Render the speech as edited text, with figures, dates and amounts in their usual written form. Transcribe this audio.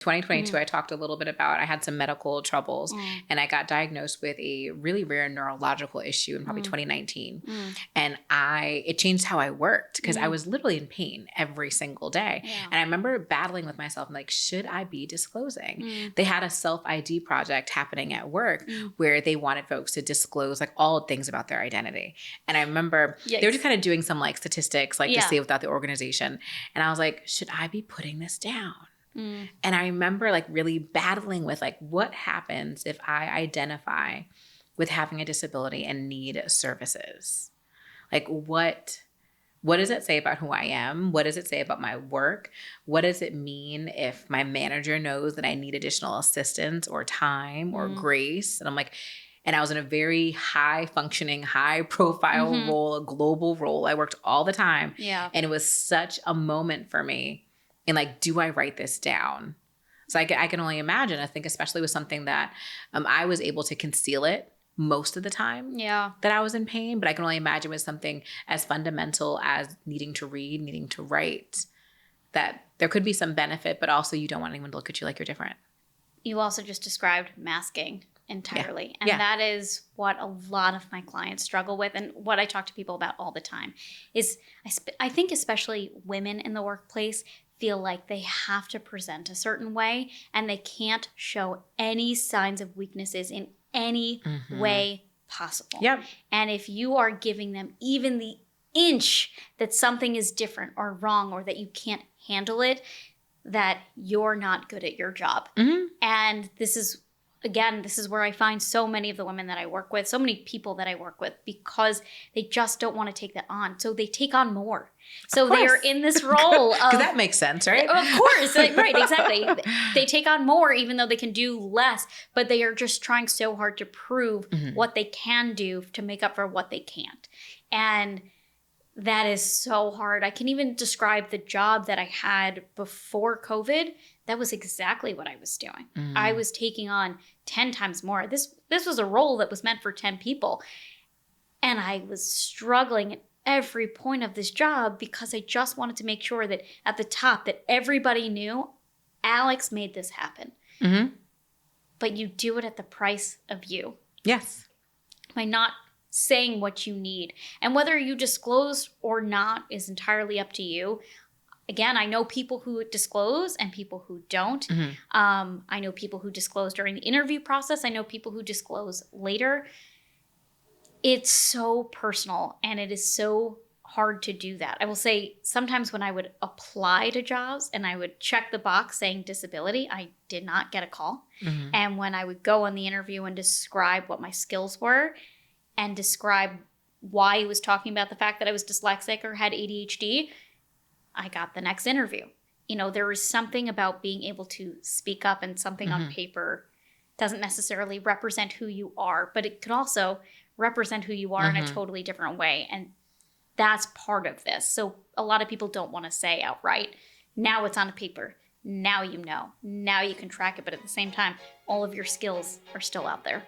2022, I talked a little bit about, I had some medical troubles and I got diagnosed with a really rare neurological issue in probably 2019. And it changed how I worked because I was literally in pain every single day. Yeah. And I remember battling with myself. I'm like, should I be disclosing? They had a self-ID project happening at work where they wanted folks to disclose like all things about their identity. And I remember they were just kind of doing some like statistics, like to see without the organization. And I was like, should I be putting this down? And I remember like really battling with like, what happens if I identify with having a disability and need services? Like what does it say about who I am? What does it say about my work? What does it mean if my manager knows that I need additional assistance or time or grace? And I'm like, and I was in a very high functioning, high profile role, a global role. I worked all the time. Yeah. And it was such a moment for me. And like, do I write this down? So I can only imagine, I think, especially with something that I was able to conceal it most of the time that I was in pain. But I can only imagine with something as fundamental as needing to read, needing to write, that there could be some benefit, but also you don't want anyone to look at you like you're different. You also just described masking entirely. And that is what a lot of my clients struggle with, and what I talk to people about all the time is I think especially women in the workplace feel like they have to present a certain way and they can't show any signs of weaknesses in any way possible. Yep. And if you are giving them even the inch that something is different or wrong or that you can't handle it, that you're not good at your job. And this is where I find so many of the women that I work with, so many people that I work with, because they just don't want to take that on. So they take on more. So they are in this role of... Because that makes sense, right? Of course. Right, exactly. They take on more even though they can do less, but they are just trying so hard to prove what they can do to make up for what they can't. And that is so hard. I can even describe the job that I had before COVID. That was exactly what I was doing. I was taking on 10 times more. This was a role that was meant for 10 people. And I was struggling at every point of this job because I just wanted to make sure that at the top that everybody knew Alex made this happen. But you do it at the price of you. Yes. By not saying what you need. And whether you disclose or not is entirely up to you. Again, I know people who disclose and people who don't. I know people who disclose during the interview process. I know people who disclose later. It's so personal and it is so hard to do that. I will say sometimes when I would apply to jobs and I would check the box saying disability, I did not get a call. And when I would go on the interview and describe what my skills were and describe why I was talking about the fact that I was dyslexic or had ADHD, I got the next interview. You know, there is something about being able to speak up, and something on paper doesn't necessarily represent who you are, but it could also represent who you are in a totally different way. And that's part of this. So a lot of people don't want to say outright, now it's on a paper. Now you know. Now you can track it. But at the same time, all of your skills are still out there.